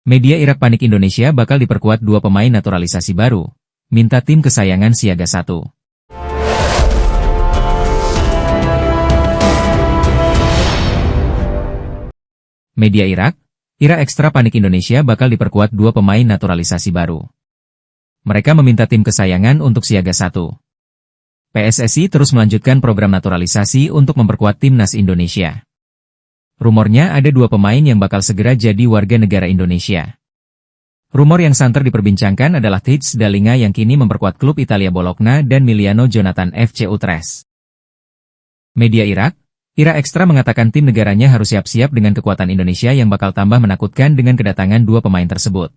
Media Irak panik Indonesia bakal diperkuat 2 pemain naturalisasi baru. Minta tim kesayangan siaga 1. Media Irak Ekstra panik Indonesia bakal diperkuat 2 pemain naturalisasi baru. Mereka meminta tim kesayangan untuk siaga 1. PSSI terus melanjutkan program naturalisasi untuk memperkuat timnas Indonesia. Rumornya ada 2 pemain yang bakal segera jadi warga negara Indonesia. Rumor yang santer diperbincangkan adalah Tijs Dalinga yang kini memperkuat klub Italia Bologna dan Miliano Jonathan FC Utrecht. Media Irak Ekstra mengatakan tim negaranya harus siap-siap dengan kekuatan Indonesia yang bakal tambah menakutkan dengan kedatangan 2 pemain tersebut.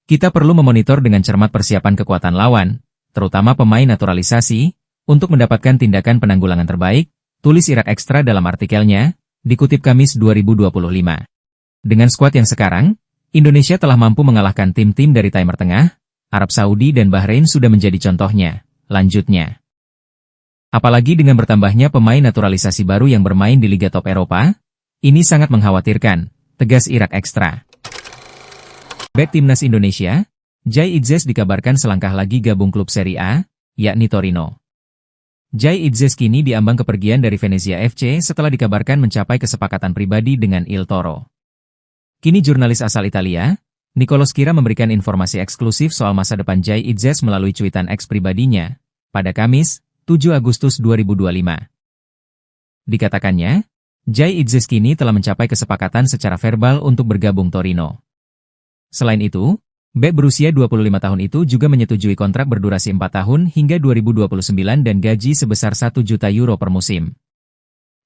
Kita perlu memonitor dengan cermat persiapan kekuatan lawan, terutama pemain naturalisasi, untuk mendapatkan tindakan penanggulangan terbaik, tulis Irak Ekstra dalam artikelnya, dikutip Kamis 2025. Dengan skuad yang sekarang, Indonesia telah mampu mengalahkan tim-tim dari Timur Tengah, Arab Saudi dan Bahrain sudah menjadi contohnya, lanjutnya. Apalagi dengan bertambahnya pemain naturalisasi baru yang bermain di Liga Top Eropa, ini sangat mengkhawatirkan, tegas Irak Ekstra. Bek timnas Indonesia, Jai Idzes dikabarkan selangkah lagi gabung klub Serie A, yakni Torino. Jai Idzes kini diambang kepergian dari Venezia FC setelah dikabarkan mencapai kesepakatan pribadi dengan Il Toro. Kini jurnalis asal Italia, Nicolo Schira memberikan informasi eksklusif soal masa depan Jai Idzes melalui cuitan eks pribadinya, pada Kamis, 7 Agustus 2025. Dikatakannya, Jai Idzes kini telah mencapai kesepakatan secara verbal untuk bergabung Torino. Selain itu, bek berusia 25 tahun itu juga menyetujui kontrak berdurasi 4 tahun hingga 2029 dan gaji sebesar 1 juta euro per musim.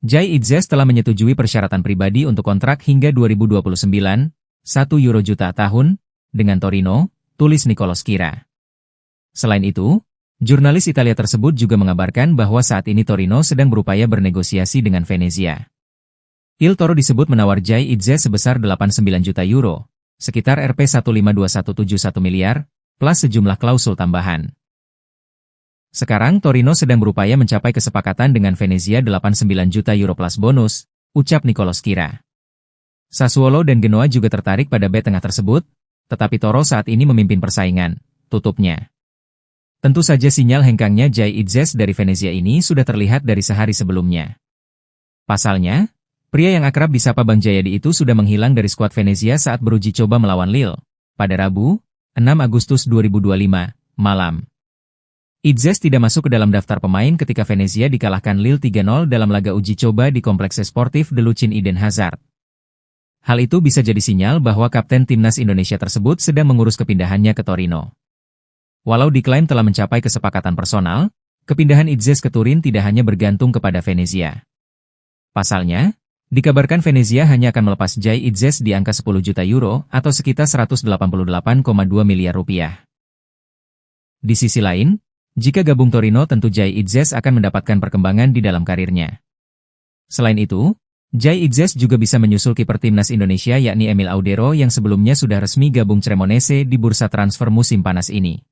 Jai Idzes telah menyetujui persyaratan pribadi untuk kontrak hingga 2029, 1 euro juta tahun, dengan Torino, tulis Nicolo Schira. Selain itu, jurnalis Italia tersebut juga mengabarkan bahwa saat ini Torino sedang berupaya bernegosiasi dengan Venezia. Il Toro disebut menawar Jai Idzes sebesar 89 juta euro, sekitar Rp 152,171 miliar, plus sejumlah klausul tambahan. Sekarang Torino sedang berupaya mencapai kesepakatan dengan Venezia 89 juta euro plus bonus, ucap Nicolo Schira. Sassuolo dan Genoa juga tertarik pada bek tengah tersebut, tetapi Toro saat ini memimpin persaingan, tutupnya. Tentu saja sinyal hengkangnya Jai Idzes dari Venezia ini sudah terlihat dari sehari sebelumnya. Pasalnya, pria yang akrab disapa Bang Jayadi itu sudah menghilang dari skuad Venezia saat beruji coba melawan Lille, pada Rabu, 6 Agustus 2025, malam. Idzes tidak masuk ke dalam daftar pemain ketika Venezia dikalahkan Lille 3-0 dalam laga uji coba di Kompleks Sportif de Lucin Eden Hazard. Hal itu bisa jadi sinyal bahwa kapten timnas Indonesia tersebut sedang mengurus kepindahannya ke Torino. Walau diklaim telah mencapai kesepakatan personal, kepindahan Idzes ke Turin tidak hanya bergantung kepada Venezia. Pasalnya, dikabarkan Venezia hanya akan melepas Jai Idzes di angka 10 juta euro atau sekitar 188,2 miliar rupiah. Di sisi lain, jika gabung Torino tentu Jai Idzes akan mendapatkan perkembangan di dalam karirnya. Selain itu, Jai Idzes juga bisa menyusul kiper timnas Indonesia yakni Emil Audero yang sebelumnya sudah resmi gabung Cremonese di bursa transfer musim panas ini.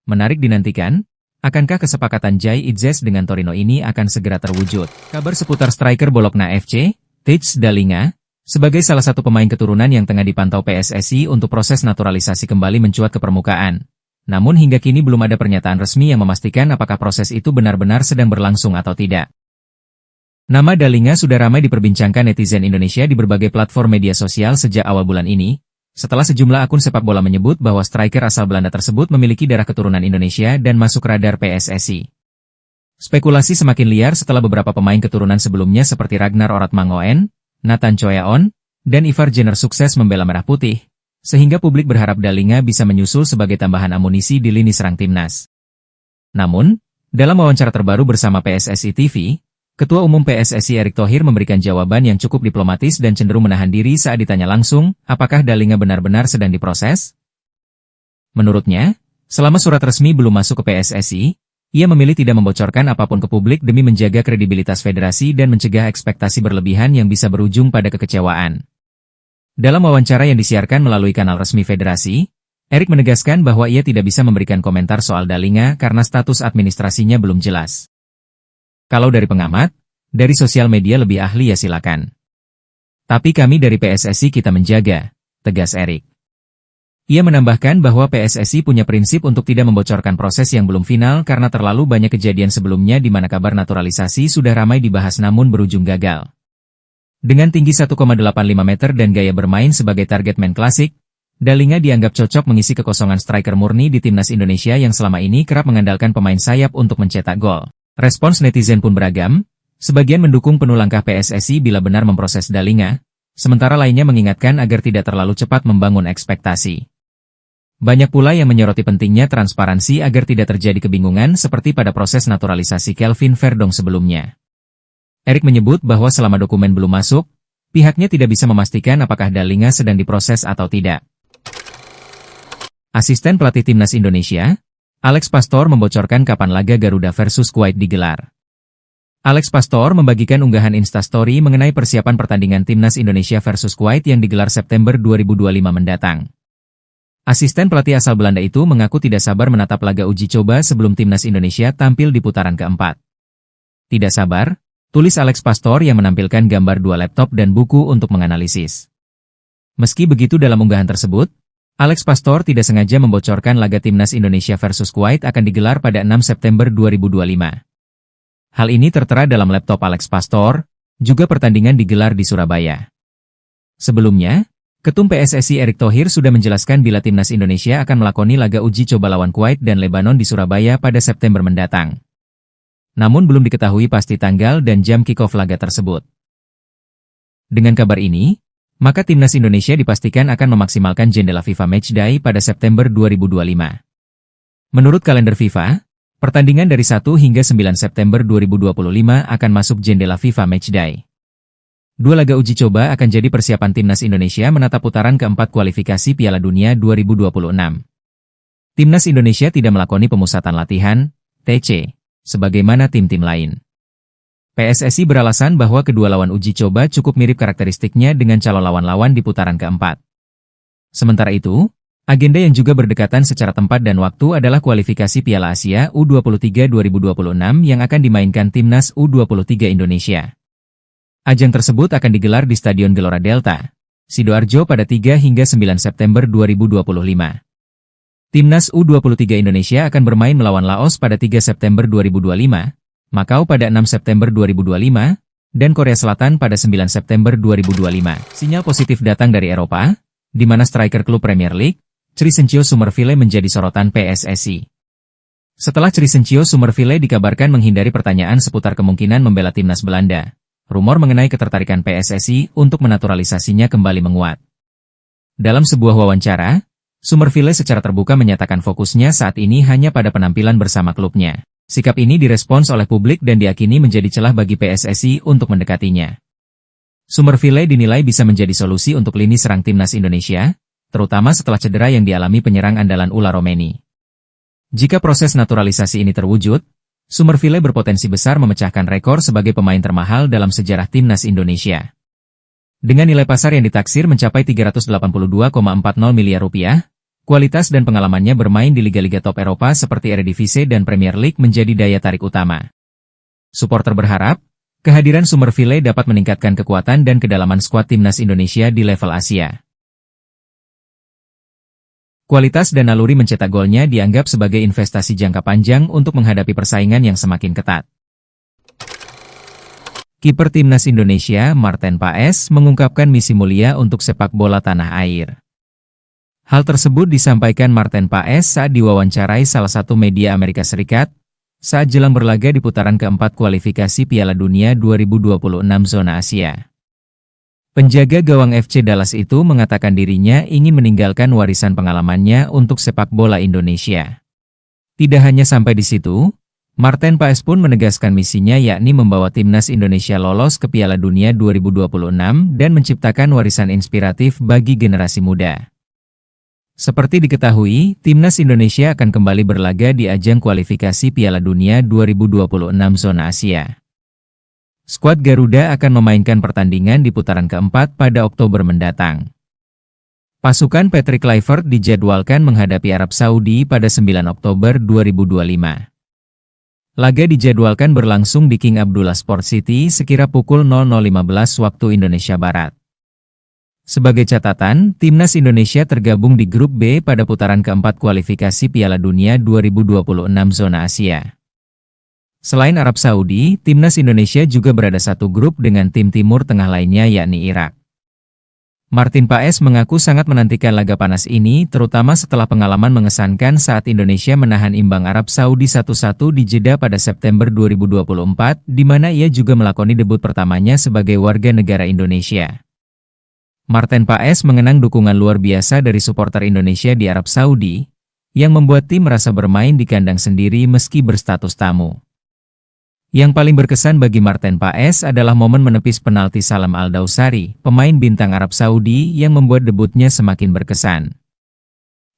Menarik dinantikan, akankah kesepakatan Jai Idzes dengan Torino ini akan segera terwujud? Kabar seputar striker Bologna FC, Tijs Dalinga, sebagai salah satu pemain keturunan yang tengah dipantau PSSI untuk proses naturalisasi kembali mencuat ke permukaan. Namun hingga kini belum ada pernyataan resmi yang memastikan apakah proses itu benar-benar sedang berlangsung atau tidak. Nama Dalinga sudah ramai diperbincangkan netizen Indonesia di berbagai platform media sosial sejak awal bulan ini, setelah sejumlah akun sepak bola menyebut bahwa striker asal Belanda tersebut memiliki darah keturunan Indonesia dan masuk radar PSSI. Spekulasi semakin liar setelah beberapa pemain keturunan sebelumnya seperti Ragnar Oratmangoen, Nathan Choyaon, dan Ivar Jenner sukses membela Merah Putih, sehingga publik berharap Dalinga bisa menyusul sebagai tambahan amunisi di lini serang timnas. Namun, dalam wawancara terbaru bersama PSSI TV, Ketua Umum PSSI Erick Thohir memberikan jawaban yang cukup diplomatis dan cenderung menahan diri saat ditanya langsung, apakah Dalinga benar-benar sedang diproses? Menurutnya, selama surat resmi belum masuk ke PSSI, ia memilih tidak membocorkan apapun ke publik demi menjaga kredibilitas federasi dan mencegah ekspektasi berlebihan yang bisa berujung pada kekecewaan. Dalam wawancara yang disiarkan melalui kanal resmi federasi, Erick menegaskan bahwa ia tidak bisa memberikan komentar soal Dalinga karena status administrasinya belum jelas. Kalau dari pengamat, dari sosial media lebih ahli ya silakan. Tapi kami dari PSSI kita menjaga, tegas Erik. Ia menambahkan bahwa PSSI punya prinsip untuk tidak membocorkan proses yang belum final karena terlalu banyak kejadian sebelumnya di mana kabar naturalisasi sudah ramai dibahas namun berujung gagal. Dengan tinggi 1,85 meter dan gaya bermain sebagai target man klasik, Dalinga dianggap cocok mengisi kekosongan striker murni di timnas Indonesia yang selama ini kerap mengandalkan pemain sayap untuk mencetak gol. Respons netizen pun beragam, sebagian mendukung penuh langkah PSSI bila benar memproses Dalinga, sementara lainnya mengingatkan agar tidak terlalu cepat membangun ekspektasi. Banyak pula yang menyoroti pentingnya transparansi agar tidak terjadi kebingungan seperti pada proses naturalisasi Kelvin Verdong sebelumnya. Erik menyebut bahwa selama dokumen belum masuk, pihaknya tidak bisa memastikan apakah Dalinga sedang diproses atau tidak. Asisten pelatih timnas Indonesia, Alex Pastor membocorkan kapan laga Garuda versus Kuwait digelar. Alex Pastor membagikan unggahan Instastory mengenai persiapan pertandingan timnas Indonesia versus Kuwait yang digelar September 2025 mendatang. Asisten pelatih asal Belanda itu mengaku tidak sabar menatap laga uji coba sebelum timnas Indonesia tampil di putaran keempat. Tidak sabar, tulis Alex Pastor yang menampilkan gambar dua laptop dan buku untuk menganalisis. Meski begitu dalam unggahan tersebut, Alex Pastor tidak sengaja membocorkan laga timnas Indonesia versus Kuwait akan digelar pada 6 September 2025. Hal ini tertera dalam laptop Alex Pastor, juga pertandingan digelar di Surabaya. Sebelumnya, Ketum PSSI Erick Thohir sudah menjelaskan bila timnas Indonesia akan melakoni laga uji coba lawan Kuwait dan Lebanon di Surabaya pada September mendatang. Namun belum diketahui pasti tanggal dan jam kick-off laga tersebut. Dengan kabar ini, maka timnas Indonesia dipastikan akan memaksimalkan jendela FIFA Matchday pada September 2025. Menurut kalender FIFA, pertandingan dari 1 hingga 9 September 2025 akan masuk jendela FIFA Matchday. Dua laga uji coba akan jadi persiapan timnas Indonesia menatap putaran keempat kualifikasi Piala Dunia 2026. Timnas Indonesia tidak melakoni pemusatan latihan, TC, sebagaimana tim-tim lain. PSSI beralasan bahwa kedua lawan uji coba cukup mirip karakteristiknya dengan calon lawan-lawan di putaran keempat. Sementara itu, agenda yang juga berdekatan secara tempat dan waktu adalah kualifikasi Piala Asia U23 2026 yang akan dimainkan timnas U23 Indonesia. Ajang tersebut akan digelar di Stadion Gelora Delta, Sidoarjo pada 3 hingga 9 September 2025. Timnas U23 Indonesia akan bermain melawan Laos pada 3 September 2025, Makau pada 6 September 2025, dan Korea Selatan pada 9 September 2025. Sinyal positif datang dari Eropa, di mana striker klub Premier League, Crescencio Summerville menjadi sorotan PSSI. Setelah Crescencio Summerville dikabarkan menghindari pertanyaan seputar kemungkinan membela timnas Belanda, rumor mengenai ketertarikan PSSI untuk menaturalisasinya kembali menguat. Dalam sebuah wawancara, Summerville secara terbuka menyatakan fokusnya saat ini hanya pada penampilan bersama klubnya. Sikap ini direspons oleh publik dan diakini menjadi celah bagi PSSI untuk mendekatinya. Summerville dinilai bisa menjadi solusi untuk lini serang timnas Indonesia, terutama setelah cedera yang dialami penyerang andalan Ula Romeni. Jika proses naturalisasi ini terwujud, Summerville berpotensi besar memecahkan rekor sebagai pemain termahal dalam sejarah timnas Indonesia. Dengan nilai pasar yang ditaksir mencapai 382,40 miliar rupiah, kualitas dan pengalamannya bermain di liga-liga top Eropa seperti Eredivisie dan Premier League menjadi daya tarik utama. Suporter berharap, kehadiran Summerville dapat meningkatkan kekuatan dan kedalaman skuad timnas Indonesia di level Asia. Kualitas dan naluri mencetak golnya dianggap sebagai investasi jangka panjang untuk menghadapi persaingan yang semakin ketat. Kiper timnas Indonesia Marten Paes mengungkapkan misi mulia untuk sepak bola tanah air. Hal tersebut disampaikan Marten Paes saat diwawancarai salah satu media Amerika Serikat, saat jelang berlaga di putaran keempat kualifikasi Piala Dunia 2026 zona Asia. Penjaga gawang FC Dallas itu mengatakan dirinya ingin meninggalkan warisan pengalamannya untuk sepak bola Indonesia. Tidak hanya sampai di situ, Marten Paes pun menegaskan misinya yakni membawa timnas Indonesia lolos ke Piala Dunia 2026 dan menciptakan warisan inspiratif bagi generasi muda. Seperti diketahui, timnas Indonesia akan kembali berlaga di ajang kualifikasi Piala Dunia 2026 zona Asia. Skuad Garuda akan memainkan pertandingan di putaran keempat pada Oktober mendatang. Pasukan Patrick Kluivert dijadwalkan menghadapi Arab Saudi pada 9 Oktober 2025. Laga dijadwalkan berlangsung di King Abdullah Sport City sekira pukul 00.15 waktu Indonesia Barat. Sebagai catatan, timnas Indonesia tergabung di grup B pada putaran keempat kualifikasi Piala Dunia 2026 zona Asia. Selain Arab Saudi, timnas Indonesia juga berada satu grup dengan tim Timur Tengah lainnya yakni Irak. Martin Paes mengaku sangat menantikan laga panas ini, terutama setelah pengalaman mengesankan saat Indonesia menahan imbang Arab Saudi 1-1 di Jeddah pada September 2024, di mana ia juga melakoni debut pertamanya sebagai warga negara Indonesia. Martin Paes mengenang dukungan luar biasa dari supporter Indonesia di Arab Saudi, yang membuat tim merasa bermain di kandang sendiri meski berstatus tamu. Yang paling berkesan bagi Martin Paes adalah momen menepis penalti Salam Al-Dawsari, pemain bintang Arab Saudi yang membuat debutnya semakin berkesan.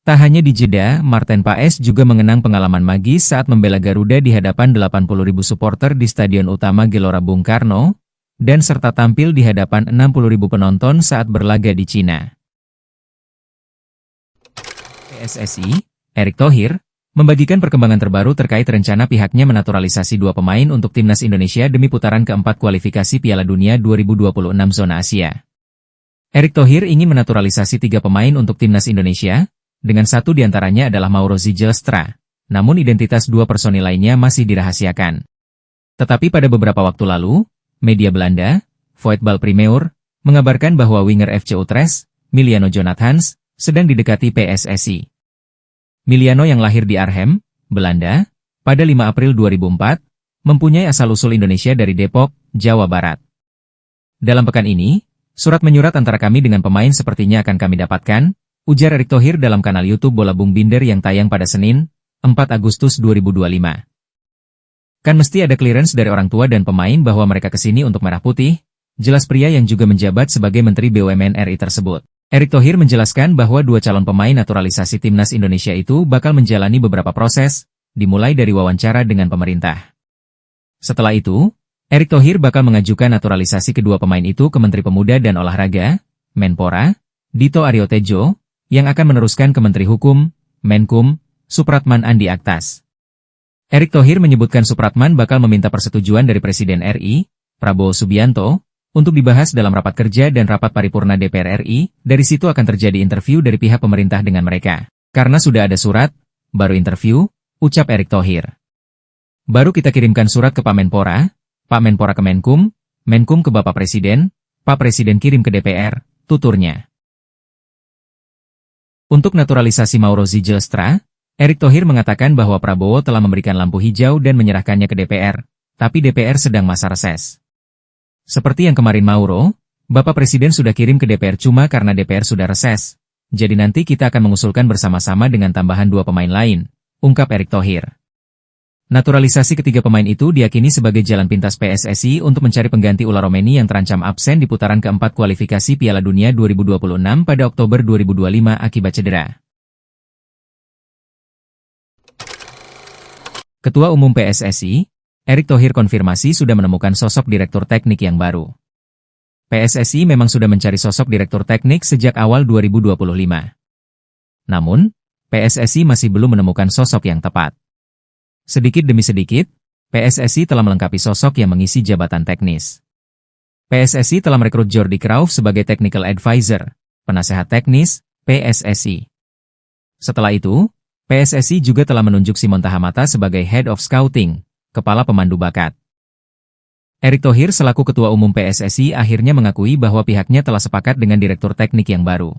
Tak hanya di Jeddah, Martin Paes juga mengenang pengalaman magis saat membela Garuda di hadapan 80.000 supporter di Stadion Utama Gelora Bung Karno, dan serta tampil di hadapan 60.000 penonton saat berlaga di Cina. PSSI, Erick Thohir, membagikan perkembangan terbaru terkait rencana pihaknya menaturalisasi dua pemain untuk timnas Indonesia demi putaran keempat kualifikasi Piala Dunia 2026 zona Asia. Erick Thohir ingin menaturalisasi 3 pemain untuk timnas Indonesia, dengan satu diantaranya adalah Mauro Zijlstra, namun identitas 2 personil lainnya masih dirahasiakan. Tetapi pada beberapa waktu lalu, media Belanda, Voetbal Primeur, mengabarkan bahwa winger FC Utrecht, Miliano Jonathans, sedang didekati PSSI. Miliano yang lahir di Arnhem, Belanda, pada 5 April 2004, mempunyai asal-usul Indonesia dari Depok, Jawa Barat. Dalam pekan ini, surat menyurat antara kami dengan pemain sepertinya akan kami dapatkan, ujar Erick Thohir dalam kanal YouTube Bola Bung Binder yang tayang pada Senin, 4 Agustus 2025. Kan mesti ada clearance dari orang tua dan pemain bahwa mereka kesini untuk merah putih, jelas pria yang juga menjabat sebagai Menteri BUMN RI tersebut. Erick Thohir menjelaskan bahwa 2 calon pemain naturalisasi timnas Indonesia itu bakal menjalani beberapa proses, dimulai dari wawancara dengan pemerintah. Setelah itu, Erick Thohir bakal mengajukan naturalisasi kedua pemain itu ke Menteri Pemuda dan Olahraga, Menpora, Dito Aryo Tejo, yang akan meneruskan ke Menteri Hukum, Menkum, Supratman Andi Aktas. Erick Thohir menyebutkan Supratman bakal meminta persetujuan dari Presiden RI, Prabowo Subianto, untuk dibahas dalam rapat kerja dan rapat paripurna DPR RI, dari situ akan terjadi interview dari pihak pemerintah dengan mereka. Karena sudah ada surat, baru interview, ucap Erick Thohir. Baru kita kirimkan surat ke Pak Menpora ke Menkum, Menkum ke Bapak Presiden, Pak Presiden kirim ke DPR, tuturnya. Untuk naturalisasi Mauro Zijlstra, Erick Thohir mengatakan bahwa Prabowo telah memberikan lampu hijau dan menyerahkannya ke DPR, tapi DPR sedang masa reses. Seperti yang kemarin Mauro, Bapak Presiden sudah kirim ke DPR cuma karena DPR sudah reses. Jadi nanti kita akan mengusulkan bersama-sama dengan tambahan 2 pemain lain, ungkap Erick Thohir. Naturalisasi ketiga pemain itu diyakini sebagai jalan pintas PSSI untuk mencari pengganti Ula Romeni yang terancam absen di putaran keempat kualifikasi Piala Dunia 2026 pada Oktober 2025 akibat cedera. Ketua Umum PSSI, Erick Thohir konfirmasi sudah menemukan sosok direktur teknik yang baru. PSSI memang sudah mencari sosok direktur teknik sejak awal 2025. Namun, PSSI masih belum menemukan sosok yang tepat. Sedikit demi sedikit, PSSI telah melengkapi sosok yang mengisi jabatan teknis. PSSI telah merekrut Jordi Crauf sebagai Technical Advisor, penasehat teknis, PSSI. Setelah itu, PSSI juga telah menunjuk Simon Tahamata sebagai Head of Scouting, Kepala Pemandu Bakat. Erick Thohir selaku Ketua Umum PSSI akhirnya mengakui bahwa pihaknya telah sepakat dengan Direktur Teknik yang baru.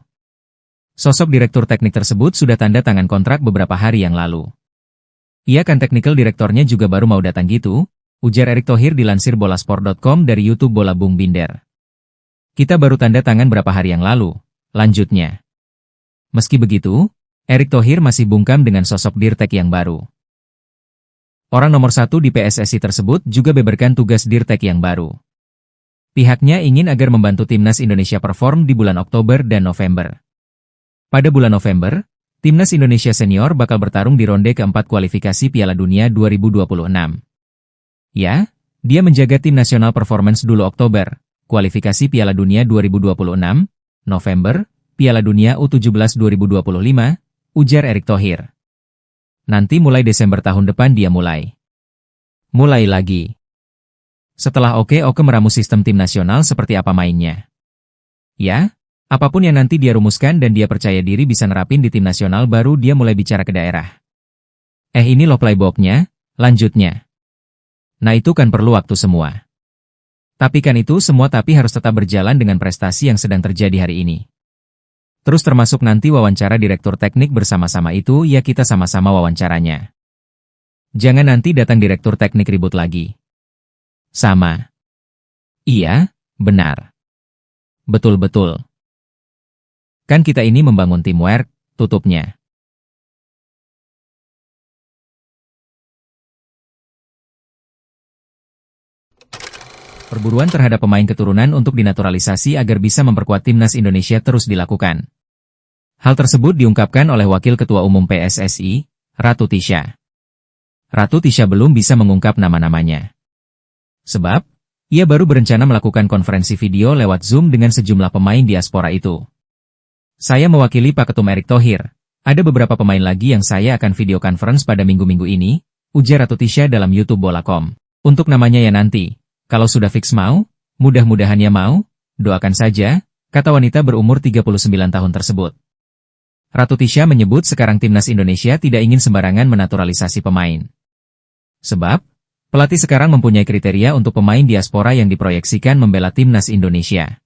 Sosok Direktur Teknik tersebut sudah tanda tangan kontrak beberapa hari yang lalu. Iya kan Technical Direktornya juga baru mau datang gitu, ujar Erick Thohir dilansir bolasport.com dari YouTube Bola Bung Binder. Kita baru tanda tangan berapa hari yang lalu, lanjutnya. Meski begitu, Erick Thohir masih bungkam dengan sosok Dirtek yang baru. Orang nomor 1 di PSSI tersebut juga beberkan tugas Dirtek yang baru. Pihaknya ingin agar membantu timnas Indonesia perform di bulan Oktober dan November. Pada bulan November, timnas Indonesia senior bakal bertarung di ronde keempat kualifikasi Piala Dunia 2026. Ya, dia menjaga tim nasional performance dulu Oktober, kualifikasi Piala Dunia 2026, November, Piala Dunia U17 2025, ujar Erick Thohir. Nanti mulai Desember tahun depan dia mulai lagi. Setelah oke meramu sistem tim nasional seperti apa mainnya. Ya, Apapun yang nanti dia rumuskan dan dia percaya diri bisa nerapin di tim nasional baru dia mulai bicara ke daerah. Ini loh playbooknya, lanjutnya. Nah itu kan perlu waktu semua. Tapi kan itu semua tapi harus tetap berjalan dengan prestasi yang sedang terjadi hari ini. Terus termasuk nanti wawancara direktur teknik bersama-sama itu ya kita sama-sama wawancaranya. Jangan nanti datang direktur teknik ribut lagi. Sama. Iya, benar. Betul-betul. Kan kita ini membangun teamwork, tutupnya. Perburuan terhadap pemain keturunan untuk dinaturalisasi agar bisa memperkuat timnas Indonesia terus dilakukan. Hal tersebut diungkapkan oleh Wakil Ketua Umum PSSI, Ratu Tisha. Ratu Tisha belum bisa mengungkap nama-namanya. Sebab, ia baru berencana melakukan konferensi video lewat Zoom dengan sejumlah pemain diaspora itu. Saya mewakili Pak Ketum Erick Thohir. Ada beberapa pemain lagi yang saya akan video conference pada minggu-minggu ini, ujar Ratu Tisha dalam YouTube Bola.com. Untuk namanya ya nanti. Kalau sudah fix mau, mudah-mudahan ya mau, doakan saja, kata wanita berumur 39 tahun tersebut. Ratu Tisha menyebut sekarang timnas Indonesia tidak ingin sembarangan menaturalisasi pemain. Sebab, pelatih sekarang mempunyai kriteria untuk pemain diaspora yang diproyeksikan membela timnas Indonesia.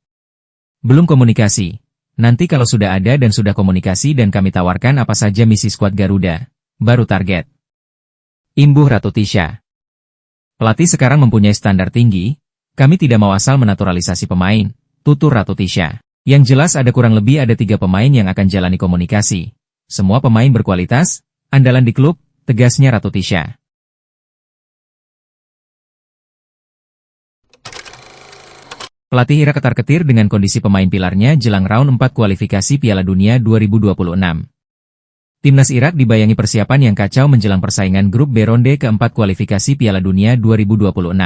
Belum komunikasi. Nanti kalau sudah ada dan sudah komunikasi dan kami tawarkan apa saja misi skuad Garuda, baru target. Imbuh Ratu Tisha. Pelatih sekarang mempunyai standar tinggi, kami tidak mau asal menaturalisasi pemain, tutur Ratu Tisha. Yang jelas ada kurang lebih ada 3 pemain yang akan jalani komunikasi. Semua pemain berkualitas, andalan di klub, tegasnya Ratu Tisha. Pelatih Irak ketar-ketir dengan kondisi pemain pilarnya jelang round 4 kualifikasi Piala Dunia 2026. Timnas Irak dibayangi persiapan yang kacau menjelang persaingan grup B ronde keempat kualifikasi Piala Dunia 2026.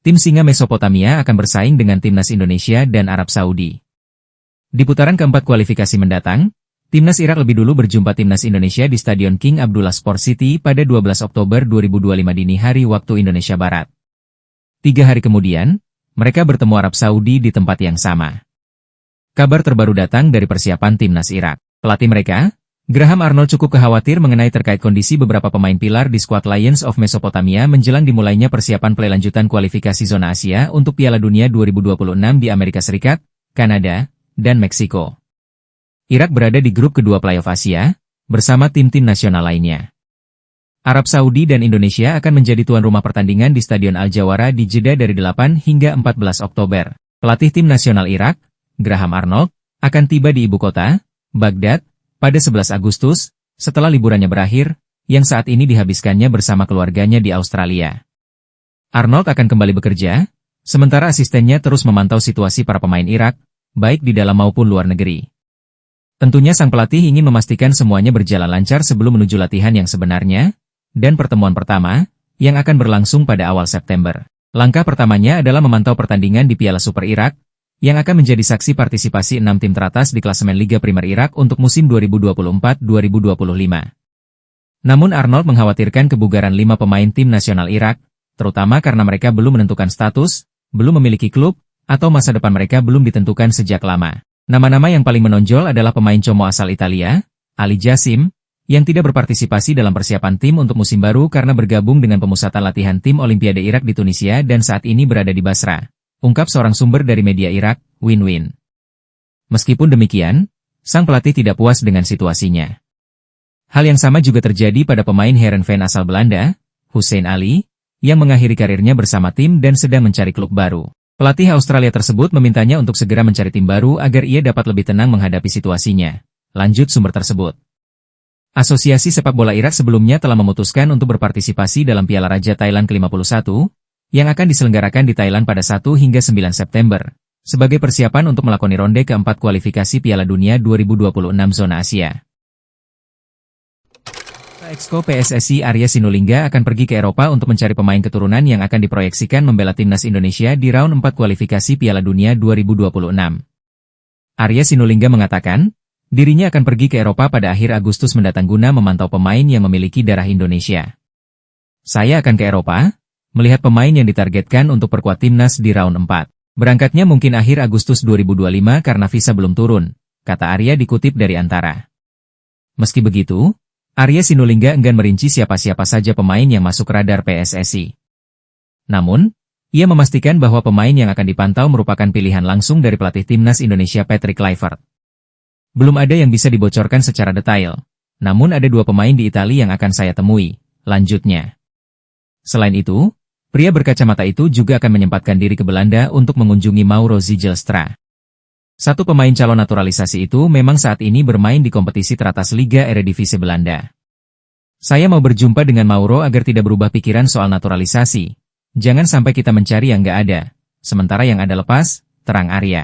Tim Singa Mesopotamia akan bersaing dengan Timnas Indonesia dan Arab Saudi. Di putaran keempat kualifikasi mendatang, Timnas Irak lebih dulu berjumpa Timnas Indonesia di Stadion King Abdullah Sport City pada 12 Oktober 2025 dini hari waktu Indonesia Barat. 3 hari kemudian, mereka bertemu Arab Saudi di tempat yang sama. Kabar terbaru datang dari persiapan Timnas Irak. Pelatih mereka, Graham Arnold cukup khawatir mengenai terkait kondisi beberapa pemain pilar di skuad Lions of Mesopotamia menjelang dimulainya persiapan play lanjutan kualifikasi zona Asia untuk Piala Dunia 2026 di Amerika Serikat, Kanada, dan Meksiko. Irak berada di grup kedua playoff Asia, bersama tim-tim nasional lainnya. Arab Saudi dan Indonesia akan menjadi tuan rumah pertandingan di Stadion Al-Jawara di Jeddah dari 8 hingga 14 Oktober. Pelatih tim nasional Irak, Graham Arnold, akan tiba di ibu kota, Baghdad, pada 11 Agustus, setelah liburannya berakhir, yang saat ini dihabiskannya bersama keluarganya di Australia. Arnold akan kembali bekerja, sementara asistennya terus memantau situasi para pemain Irak, baik di dalam maupun luar negeri. Tentunya sang pelatih ingin memastikan semuanya berjalan lancar sebelum menuju latihan yang sebenarnya, dan pertemuan pertama, yang akan berlangsung pada awal September. Langkah pertamanya adalah memantau pertandingan di Piala Super Irak, yang akan menjadi saksi partisipasi 6 tim teratas di klasemen Liga Primer Irak untuk musim 2024-2025. Namun Arnold mengkhawatirkan kebugaran 5 pemain tim nasional Irak, terutama karena mereka belum menentukan status, belum memiliki klub, atau masa depan mereka belum ditentukan sejak lama. Nama-nama yang paling menonjol adalah pemain Como asal Italia, Ali Jassim, yang tidak berpartisipasi dalam persiapan tim untuk musim baru karena bergabung dengan pemusatan latihan tim Olimpiade Irak di Tunisia dan saat ini berada di Basra. Ungkap seorang sumber dari media Irak, Win-Win. Meskipun demikian, sang pelatih tidak puas dengan situasinya. Hal yang sama juga terjadi pada pemain Heerenveen asal Belanda, Hussein Ali, yang mengakhiri karirnya bersama tim dan sedang mencari klub baru. Pelatih Australia tersebut memintanya untuk segera mencari tim baru agar ia dapat lebih tenang menghadapi situasinya. Lanjut sumber tersebut. Asosiasi Sepak Bola Irak sebelumnya telah memutuskan untuk berpartisipasi dalam Piala Raja Thailand ke-51, yang akan diselenggarakan di Thailand pada 1 hingga 9 September, sebagai persiapan untuk melakoni ronde keempat kualifikasi Piala Dunia 2026 zona Asia. Exco PSSI Arya Sinulinga akan pergi ke Eropa untuk mencari pemain keturunan yang akan diproyeksikan membela timnas Indonesia di round 4 kualifikasi Piala Dunia 2026. Arya Sinulinga mengatakan, dirinya akan pergi ke Eropa pada akhir Agustus mendatang guna memantau pemain yang memiliki darah Indonesia. Saya akan ke Eropa, melihat pemain yang ditargetkan untuk perkuat timnas di round 4. Berangkatnya mungkin akhir Agustus 2025 karena visa belum turun, kata Arya dikutip dari Antara. Meski begitu, Arya Sinulinga enggan merinci siapa-siapa saja pemain yang masuk radar PSSI. Namun, ia memastikan bahwa pemain yang akan dipantau merupakan pilihan langsung dari pelatih timnas Indonesia Patrick Kluivert. Belum ada yang bisa dibocorkan secara detail, namun ada 2 pemain di Italia yang akan saya temui, lanjutnya. Selain itu, pria berkacamata itu juga akan menyempatkan diri ke Belanda untuk mengunjungi Mauro Zijlstra. 1 pemain calon naturalisasi itu memang saat ini bermain di kompetisi teratas Liga Eredivisie Belanda. Saya mau berjumpa dengan Mauro agar tidak berubah pikiran soal naturalisasi. Jangan sampai kita mencari yang nggak ada, sementara yang ada lepas, terang Arya.